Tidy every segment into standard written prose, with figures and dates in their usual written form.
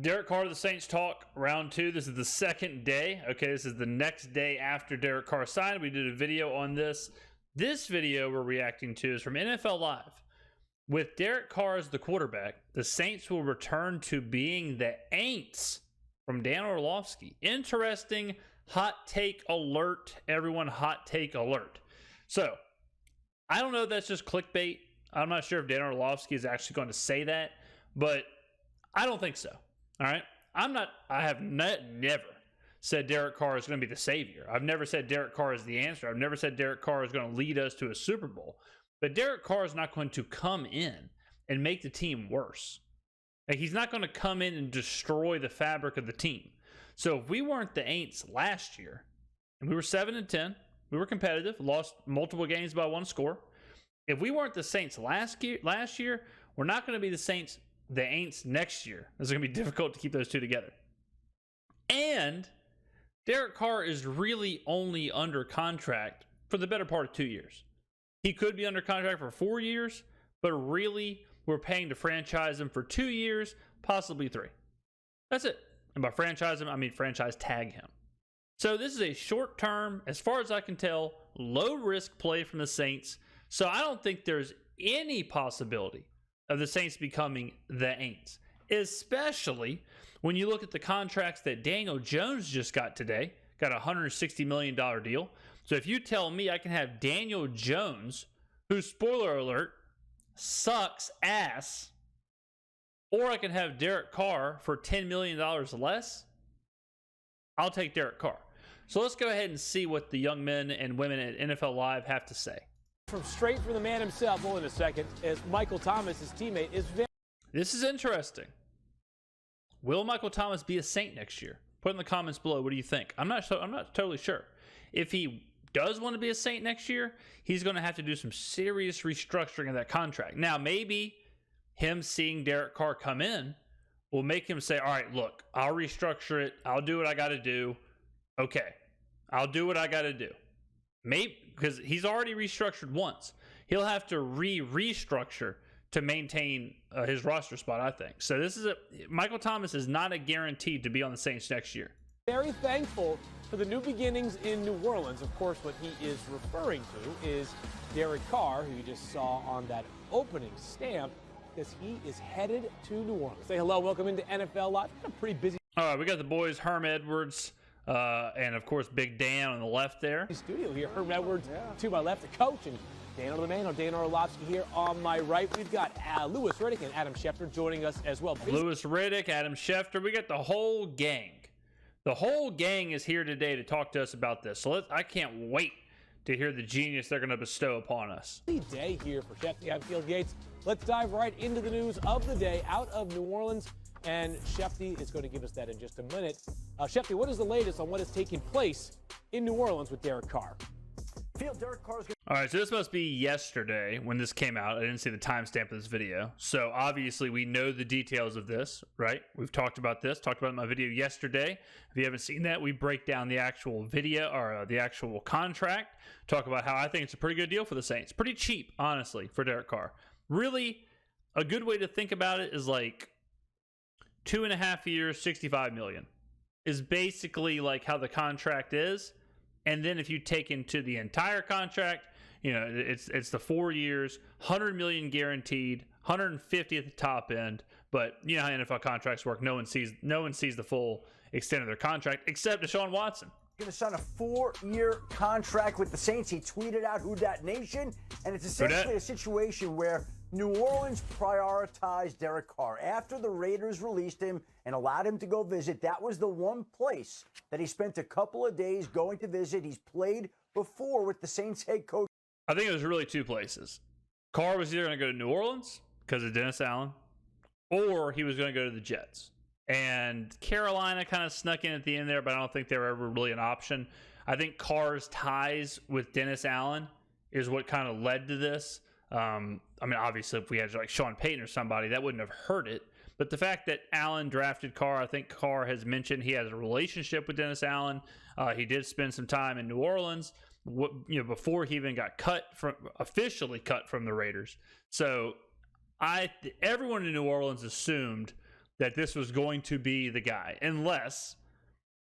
Derek Carr of the Saints talk, round 2. This is the second day. Okay, this is the next day after Derek Carr signed. We did a video on this. This video we're reacting to is from NFL Live. With Derek Carr as the quarterback, the Saints will return to being the Aints from Dan Orlovsky. Interesting hot take alert. Everyone, hot take alert. So, I don't know if that's just clickbait. I'm not sure if Dan Orlovsky is actually going to say that, but I don't think so. All right. I have never said Derek Carr is going to be the savior. I've never said Derek Carr is the answer. I've never said Derek Carr is going to lead us to a Super Bowl. But Derek Carr is not going to come in and make the team worse. Like, he's not going to come in and destroy the fabric of the team. So if we weren't the Aints last year, and we were 7-10, we were competitive, lost multiple games by 1 score. If we weren't the Saints last year, we're not going to be the Aints next year. It's going to be difficult to keep those two together. And Derek Carr is really only under contract for the better part of 2 years. He could be under contract for 4 years, but really we're paying to franchise him for 2 years, possibly 3. That's it. And by franchise him, I mean franchise tag him. So this is a short-term, as far as I can tell, low-risk play from the Saints. So I don't think there's any possibility of the Saints becoming the Aints, especially when you look at the contracts that Daniel Jones just got today. Got a $160 million deal. So if you tell me I can have Daniel Jones, who, spoiler alert, sucks ass, or I can have Derek Carr for $10 million less, I'll take Derek Carr. So let's go ahead and see what the young men and women at NFL Live have to say. Straight from the man himself, in a second, as Michael Thomas, his teammate, is very... This is interesting. Will Michael Thomas be a Saint next year? Put in the comments below. What do you think? I'm not totally sure. If he does want to be a Saint next year, he's going to have to do some serious restructuring of that contract. Now, maybe him seeing Derek Carr come in will make him say, all right, look, I'll restructure it. I'll do what I got to do. Okay, I'll do what I got to do. Maybe because he's already restructured once. He'll have to restructure to maintain his roster spot, I think. So Michael Thomas is not a guaranteed to be on the Saints next year. Very thankful for the new beginnings in New Orleans. Of course, what he is referring to is Derek Carr, who you just saw on that opening stamp, because he is headed to New Orleans. Say hello, welcome into NFL Live. Got a pretty busy... All right, we got the boys, Herm Edwards, and of course, Big Dan on the left there. Studio here, Herm Edwards to my left, the coach, and Dan Orlovsky, Dan Orlovsky here on my right. We've got Louis Riddick and Adam Schefter joining us as well. Louis Riddick, Adam Schefter, we got the whole gang. The whole gang is here today to talk to us about this. So I can't wait to hear the genius they're going to bestow upon us. Day here for Shefty. I'm Field Yates. Let's dive right into the news of the day out of New Orleans. And Shefty is going to give us that in just a minute. Shefty, what is the latest on what is taking place in New Orleans with Derek Carr? Derek Carr's all right, so this must be yesterday when this came out. I didn't see the timestamp of this video. So obviously we know the details of this, right? We've talked about this, talked about it in my video yesterday. If you haven't seen that, we break down the actual video or the actual contract, talk about how I think it's a pretty good deal for the Saints. Pretty cheap, honestly, for Derek Carr. Really, a good way to think about it is like 2.5 years, $65 million is basically like how the contract is. And then if you take into the entire contract, you know, it's the 4 years, $100 million guaranteed, $150 at the top end. But you know how NFL contracts work. No one sees the full extent of their contract except Deshaun Watson. Going to sign a 4-year contract with the Saints. He tweeted out "Who Dat Nation," and it's essentially a situation where New Orleans prioritized Derek Carr. After the Raiders released him and allowed him to go visit, that was the one place that he spent a couple of days going to visit. He's played before with the Saints head coach. I think it was really two places. Carr was either going to go to New Orleans because of Dennis Allen, or he was going to go to the Jets. And Carolina kind of snuck in at the end there, but I don't think they were ever really an option. I think Carr's ties with Dennis Allen is what kind of led to this. I mean, obviously, if we had like Sean Payton or somebody, that wouldn't have hurt it. But the fact that Allen drafted Carr, I think Carr has mentioned he has a relationship with Dennis Allen. He did spend some time in New Orleans, before he even got officially cut from the Raiders. So everyone in New Orleans assumed that this was going to be the guy, unless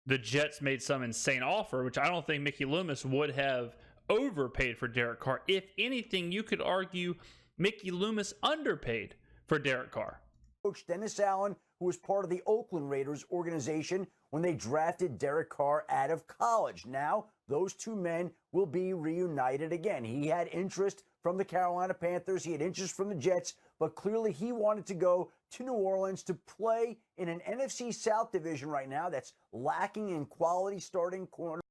the Jets made some insane offer, which I don't think Mickey Loomis would have overpaid for Derek Carr. If anything, you could argue Mickey Loomis underpaid for Derek Carr. Coach Dennis Allen, who was part of the Oakland Raiders organization when they drafted Derek Carr out of college. Now, those two men will be reunited again. He had interest from the Carolina Panthers. He had interest from the Jets, but clearly he wanted to go to New Orleans to play in an NFC South division right now that's lacking in quality starting corner.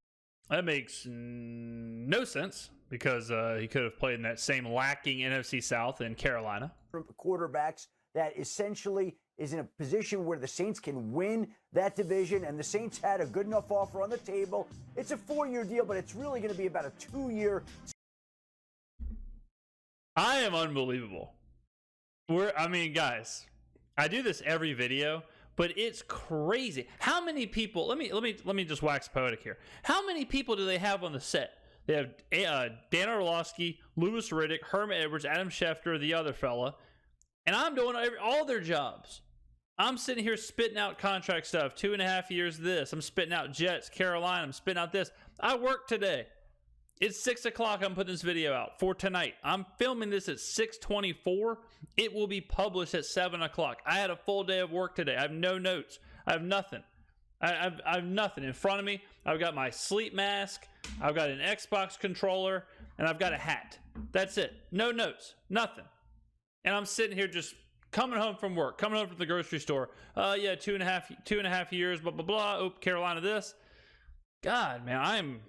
That makes no sense because he could have played in that same lacking NFC South in Carolina. Quarterbacks that essentially is in a position where the Saints can win that division, and the Saints had a good enough offer on the table. It's a 4-year deal, but it's really going to be about a 2-year. I am unbelievable. Guys, I do this every video, but it's crazy. How many people? Let me just wax poetic here. How many people do they have on the set? They have Dan Orlovsky, Louis Riddick, Herman Edwards, Adam Schefter, the other fella, and I'm doing all their jobs. I'm sitting here spitting out contract stuff. 2.5 years this. I'm spitting out Jets, Carolina. I'm spitting out this. I work today. It's 6 o'clock. I'm putting this video out for tonight. I'm filming this at 6:24. It will be published at 7 o'clock. I had a full day of work today. I have no notes. I have nothing. I have nothing in front of me. I've got my sleep mask. I've got an Xbox controller, and I've got a hat. That's it. No notes. Nothing. And I'm sitting here just coming home from work, coming home from the grocery store. Yeah, 2.5 years, blah, blah, blah. Oh, Carolina this. God, man,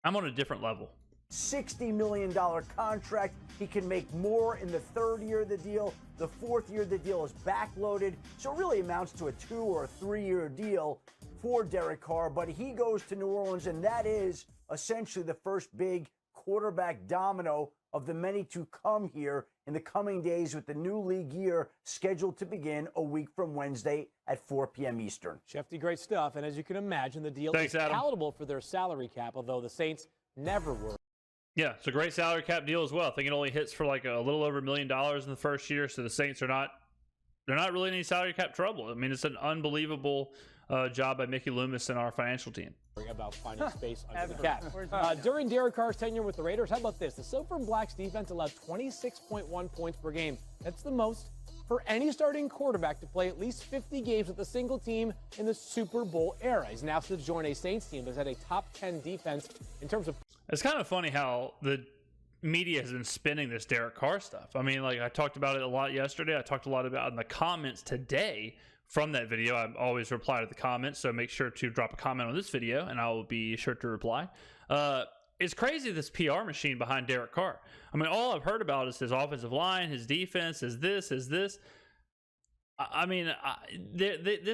I'm on a different level. $60 million contract. He can make more in the 3rd year of the deal. The 4th year of the deal is backloaded. So it really amounts to a 2 or 3-year deal for Derek Carr. But he goes to New Orleans, and that is essentially the first big quarterback domino of the many to come here in the coming days, with the new league year scheduled to begin a week from Wednesday at 4 p.m. Eastern. Shefty, great stuff. And as you can imagine, the deal is palatable for their salary cap, although the Saints never were. Yeah, it's a great salary cap deal as well. I think it only hits for like a little over $1 million in the first year, so the Saints they're not really in any salary cap trouble. I mean, it's an unbelievable job by Mickey Loomis and our financial team. About finding space under the cap. During Derek Carr's tenure with the Raiders, how about this? The Silver and Black's defense allowed 26.1 points per game. That's the most for any starting quarterback to play at least 50 games with a single team in the Super Bowl era. He's now to join a Saints team that's had a top 10 defense in terms of. It's kind of funny how the media has been spinning this Derek Carr stuff. I mean, like I talked about it a lot yesterday. I talked a lot about it in the comments today. From that video, I always reply to the comments, so make sure to drop a comment on this video, and I will be sure to reply. It's crazy, this PR machine behind Derek Carr. I mean, all I've heard about is his offensive line, his defense, is this. This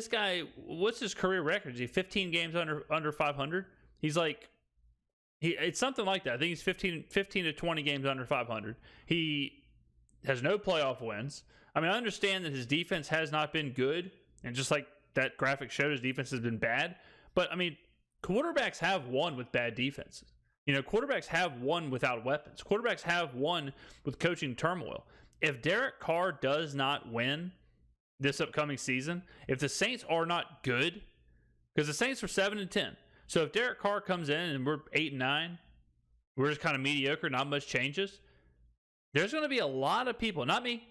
guy, what's his career record? Is he 15 games under 500? He's like, it's something like that. I think he's 15 to 20 games under 500. He has no playoff wins. I mean, I understand that his defense has not been good. And just like that graphic showed, his defense has been bad. But, I mean, quarterbacks have won with bad defenses. You know, quarterbacks have won without weapons. Quarterbacks have won with coaching turmoil. If Derek Carr does not win this upcoming season, if the Saints are not good, because the Saints are 7-10. So if Derek Carr comes in and we're 8-9, we're just kind of mediocre, not much changes, there's going to be a lot of people, not me,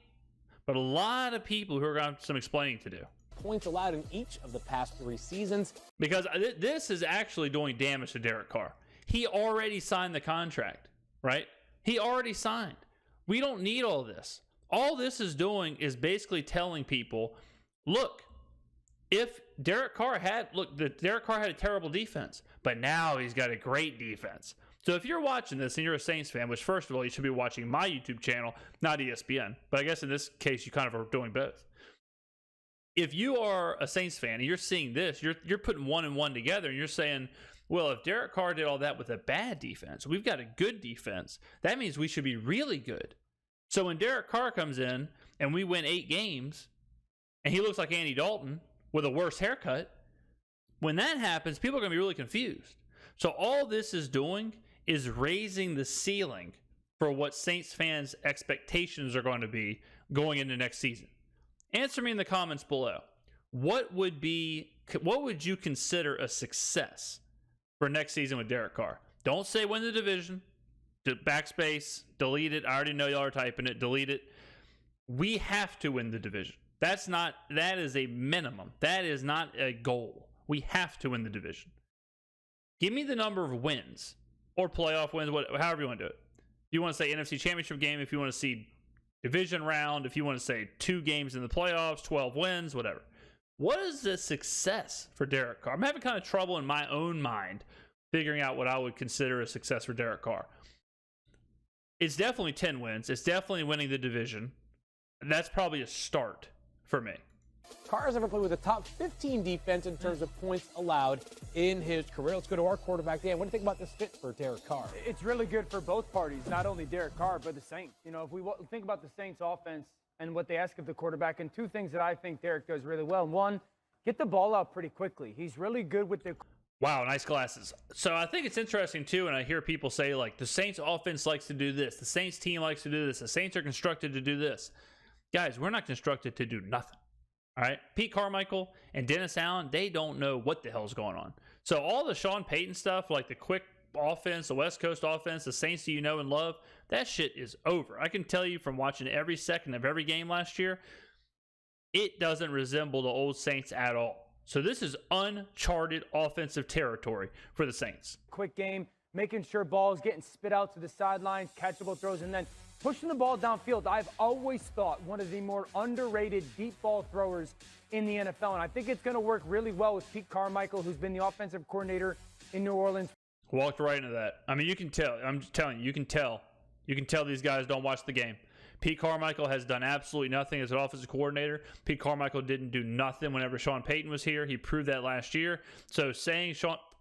but a lot of people who are going to have some explaining to do. Points allowed in each of the past 3 seasons. Because this is actually doing damage to Derek Carr. He already signed the contract, right? He already signed. We don't need all this. All this is doing is basically telling people, look, if Derek Carr had a terrible defense, but now he's got a great defense. So if you're watching this and you're a Saints fan, which first of all, you should be watching my YouTube channel, not ESPN. But I guess in this case, you kind of are doing both. If you are a Saints fan and you're seeing this, you're putting 1 and 1 together and you're saying, well, if Derek Carr did all that with a bad defense, we've got a good defense. That means we should be really good. So when Derek Carr comes in and we win 8 games and he looks like Andy Dalton with a worse haircut, when that happens, people are going to be really confused. So all this is doing is raising the ceiling for what Saints fans' expectations are going to be going into next season. Answer me in the comments below. What would you consider a success for next season with Derek Carr? Don't say win the division. Backspace, delete it. I already know y'all are typing it. Delete it. We have to win the division. That is a minimum. That is not a goal. We have to win the division. Give me the number of wins or playoff wins, however you want to do it. If you want to say NFC Championship game, if you want to see division round, if you want to say 2 games in the playoffs, 12 wins, whatever. What is the success for Derek Carr? I'm having kind of trouble in my own mind figuring out what I would consider a success for Derek Carr. It's definitely 10 wins. It's definitely winning the division. That's probably a start for me. Carr has ever played with a top 15 defense in terms of points allowed in his career. Let's go to our quarterback, Dan. What do you think about this fit for Derek Carr? It's really good for both parties, not only Derek Carr, but the Saints. You know, if we think about the Saints offense and what they ask of the quarterback, and 2 things that I think Derek does really well. 1, get the ball out pretty quickly. He's really good with the... Wow, nice glasses. So I think it's interesting, too, and I hear people say, like, the Saints offense likes to do this. The Saints team likes to do this. The Saints are constructed to do this. Guys, we're not constructed to do nothing. All right? Pete Carmichael and Dennis Allen, they don't know what the hell's going on. So all the Sean Payton stuff, like the quick offense, the West Coast offense, the Saints that you know and love, that shit is over. I can tell you from watching every second of every game last year, it doesn't resemble the old Saints at all. So this is uncharted offensive territory for the Saints. Quick game, making sure balls getting spit out to the sidelines, catchable throws, and then pushing the ball downfield. I've always thought one of the more underrated deep ball throwers in the NFL, and I think it's going to work really well with Pete Carmichael, who's been the offensive coordinator in New Orleans. Walked right into that. I mean, you can tell. I'm just telling you, you can tell. You can tell these guys don't watch the game. Pete Carmichael has done absolutely nothing as an offensive coordinator. Pete Carmichael didn't do nothing whenever Sean Payton was here. He proved that last year. So saying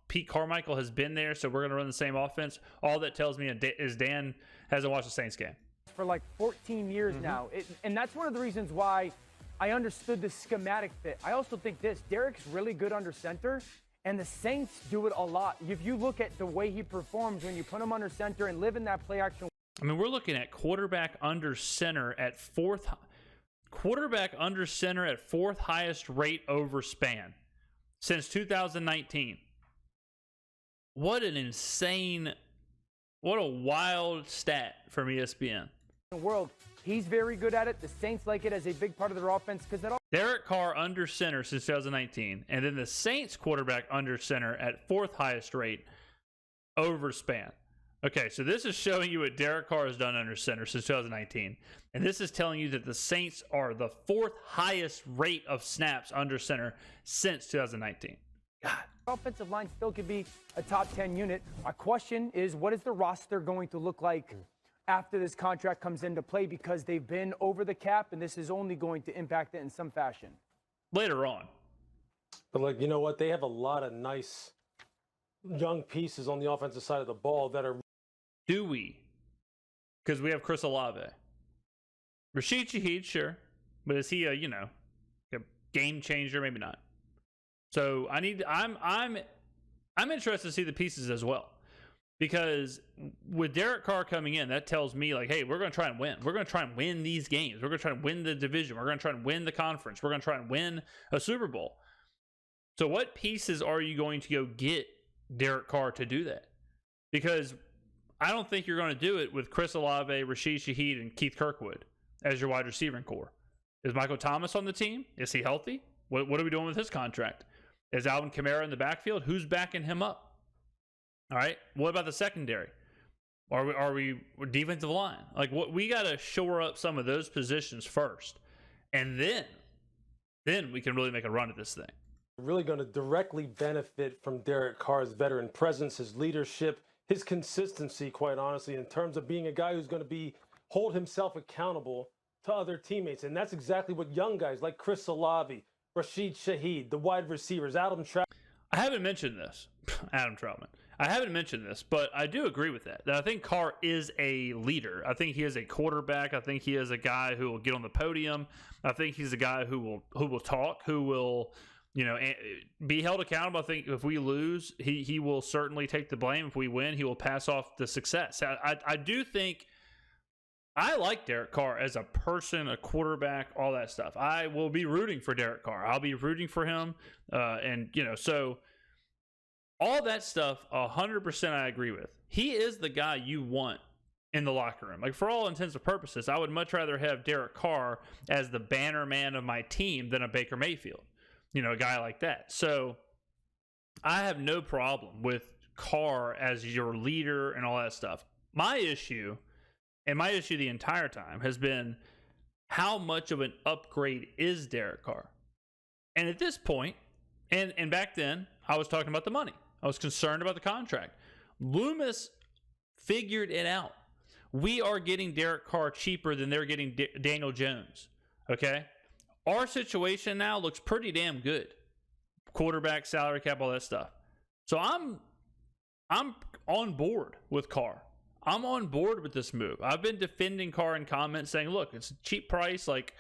Pete Carmichael has been there, so we're going to run the same offense, all that tells me is Dan hasn't watched the Saints game. For like 14 years now. And that's one of the reasons why I understood the schematic fit. I also think Derek's really good under center, and the Saints do it a lot. If you look at the way he performs when you put him under center and live in that play action. I mean, we're looking at quarterback under center at fourth highest rate over span since 2019. What a wild stat from ESPN. World, he's very good at it. The Saints like it as a big part of their offense because that. Derek Carr under center since 2019, and then the Saints quarterback under center at 4th highest rate over span. Okay, so this is showing you what Derek Carr has done under center since 2019, and this is telling you that the Saints are the 4th highest rate of snaps under center since 2019. God. Offensive line still could be a top 10 unit. My question is, what is the roster going to look like after this contract comes into play, because they've been over the cap, and this is only going to impact it in some fashion? Later on. But, like, you know what? They have a lot of nice young pieces on the offensive side of the ball that are... Do we? Because we have Chris Olave. Rashid Shaheed, sure. But is he a game changer? Maybe not. So I'm interested to see the pieces as well. Because with Derek Carr coming in, that tells me, like, hey, we're going to try and win. We're going to try and win these games. We're going to try and win the division. We're going to try and win the conference. We're going to try and win a Super Bowl. So what pieces are you going to go get Derek Carr to do that? Because I don't think you're going to do it with Chris Olave, Rashid Shaheed, and Keith Kirkwood as your wide receiving core. Is Michael Thomas on the team? Is he healthy? What are we doing with his contract? Is Alvin Kamara in the backfield? Who's backing him up? All right. What about the secondary? Are we defensive line? Like, what we got to shore up some of those positions first, and then we can really make a run at this thing. Really going to directly benefit from Derek Carr's veteran presence, his leadership, his consistency, quite honestly, in terms of being a guy who's going to hold himself accountable to other teammates. And that's exactly what young guys like Chris Olave, Rashid Shaheed, the wide receivers, Adam Troutman. I haven't mentioned this, Adam Troutman. I haven't mentioned this, but I do agree with that. I think Carr is a leader. I think he is a quarterback. I think he is a guy who will get on the podium. I think he's a guy who will talk, who will, be held accountable. I think if we lose, he will certainly take the blame. If we win, he will pass off the success. I do think I like Derek Carr as a person, a quarterback, all that stuff. I will be rooting for Derek Carr. I'll be rooting for him. And, so all that stuff, 100% I agree with. He is the guy you want in the locker room. Like, for all intents and purposes, I would much rather have Derek Carr as the banner man of my team than a Baker Mayfield, a guy like that. So I have no problem with Carr as your leader and all that stuff. My issue the entire time has been how much of an upgrade is Derek Carr? And at this point, and back then, I was talking about the money. I was concerned about the contract. Loomis figured it out. We are getting Derek Carr cheaper than they're getting Daniel Jones. Okay? Our situation now looks pretty damn good. Quarterback, salary cap, all that stuff. So I'm on board with Carr. I'm on board with this move. I've been defending Carr in comments saying, look, it's a cheap price. Like,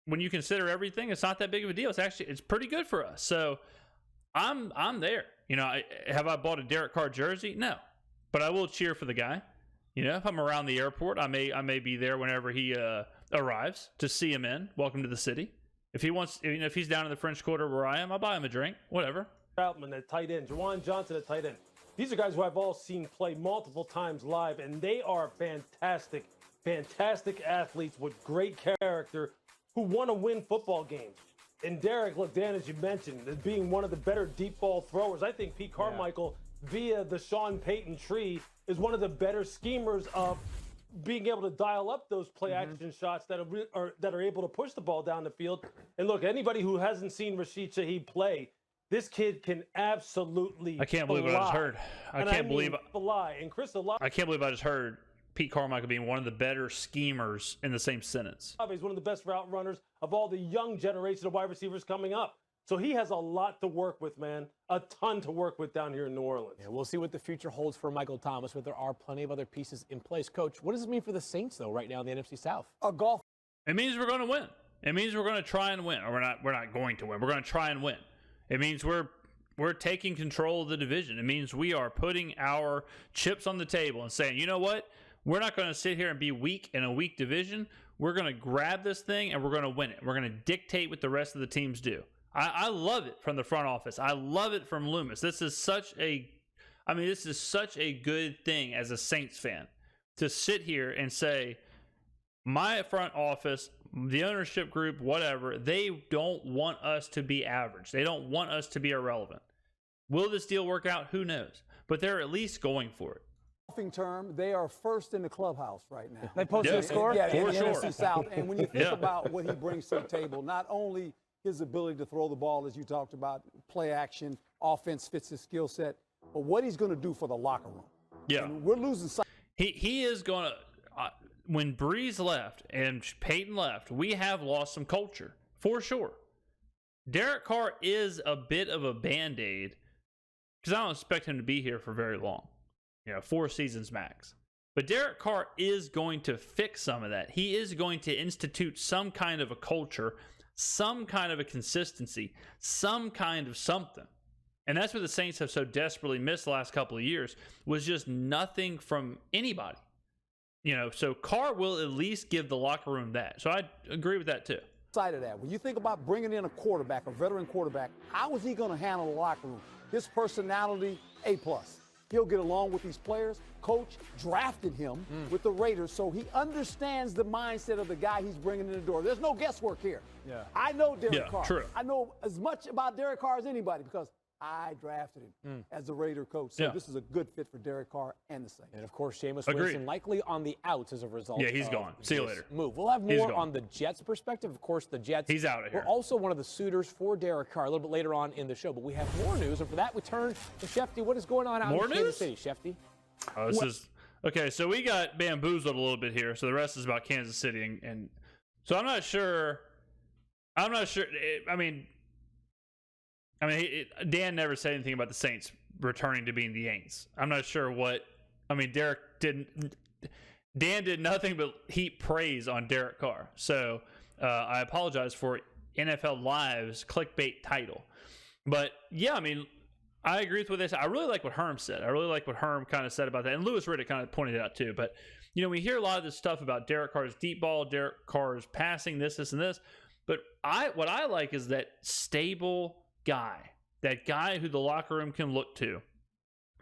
when you consider everything, it's not that big of a deal. It's pretty good for us. So I'm there. Have I bought a Derek Carr jersey? No. But I will cheer for the guy. If I'm around the airport, I may be there whenever he arrives to see him in. Welcome to the city. If he's down in the French Quarter where I am, I'll buy him a drink. Whatever. Troutman at tight end, Juwan Johnson at tight end. These are guys who I've all seen play multiple times live, and they are fantastic athletes with great character who want to win football games. And Derek, look, Dan, as you mentioned, as being one of the better deep ball throwers, I think Pete Carmichael, via the Sean Payton tree, is one of the better schemers of being able to dial up those play action shots that are able to push the ball down the field. And look, anybody who hasn't seen Rashid Shaheed play, this kid can absolutely I can't believe what I just heard. I can't believe I just heard Pete Carmichael being one of the better schemers in the same sentence. He's one of the best route runners of all the young generation of wide receivers coming up. So he has a lot to work with, man. A ton to work with down here in New Orleans. Yeah, we'll see what the future holds for Michael Thomas, but there are plenty of other pieces in place. Coach, what does it mean for the Saints, though, right now in the NFC South? It means we're going to win. It means we're going to try and win. Or we're not going to win. We're going to try and win. It means we're taking control of the division. It means we are putting our chips on the table and saying, you know what? We're not going to sit here and be weak in a weak division. We're going to grab this thing and we're going to win it. We're going to dictate what the rest of the teams do. I love it from the front office. I love it from Loomis. This is such a good thing as a Saints fan to sit here and say, my front office, the ownership group, whatever, they don't want us to be average. They don't want us to be irrelevant. Will this deal work out? Who knows? But they're at least going for it. Term, they are first in the clubhouse right now. They posted a score? Yeah, for in the sure. NFC South. And when you think about what he brings to the table, not only his ability to throw the ball, as you talked about, play action, offense fits his skill set, but what he's going to do for the locker room. Yeah. And we're losing sight. He is going to when Breeze left and Peyton left, we have lost some culture, for sure. Derek Carr is a bit of a Band-Aid because I don't expect him to be here for very long. 4 seasons max. But Derek Carr is going to fix some of that. He is going to institute some kind of a culture, some kind of a consistency, some kind of something. And that's what the Saints have so desperately missed the last couple of years, was just nothing from anybody. So Carr will at least give the locker room that. So I agree with that too. Side of that, when you think about bringing in a quarterback, a veteran quarterback, how is he going to handle the locker room? His personality, A+. He'll get along with these players. Coach drafted him with the Raiders, so he understands the mindset of the guy he's bringing in the door. There's no guesswork here. Yeah. I know Derek Carr. True. I know as much about Derek Carr as anybody because I drafted him as the Raider coach. So this is a good fit for Derek Carr and the Saints. And, of course, Jameis Winston likely on the outs as a result. Yeah, he's gone. See you later. Move. We'll have more on the Jets' perspective. Of course, the Jets. He's out of here. We're also one of the suitors for Derek Carr a little bit later on in the show. But we have more news. And for that, we turn to Shefty. What is going on out in Kansas City, Shefty? Okay, so we got bamboozled a little bit here. So the rest is about Kansas City. And so I'm not sure. Dan never said anything about the Saints returning to being the Aints. I'm not sure what. Derek didn't. Dan did nothing but heap praise on Derek Carr. So I apologize for NFL Live's clickbait title. But yeah, I agree with what they said. I really like what Herm said. I really like what Herm kind of said about that. And Louis Riddick kind of pointed it out too. But, You know, we hear a lot of this stuff about Derek Carr's deep ball, Derek Carr's passing, this, and this. But what I like is that stable guy, that guy who the locker room can look to,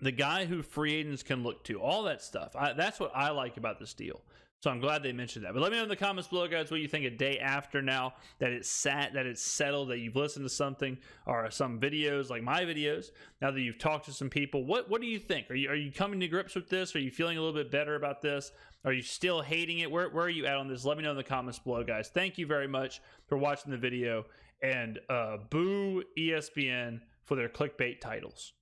the guy who free agents can look to, all that stuff. That's what I like about this deal. So I'm glad they mentioned that. But let me know in the comments below, guys, what you think a day after now that it's settled, that you've listened to something or some videos like my videos, now that you've talked to some people. What do you think? Are you coming to grips with this? Are you feeling a little bit better about this? Are you still hating it? Where are you at on this? Let me know in the comments below, guys. Thank you very much for watching the video. And boo ESPN for their clickbait titles.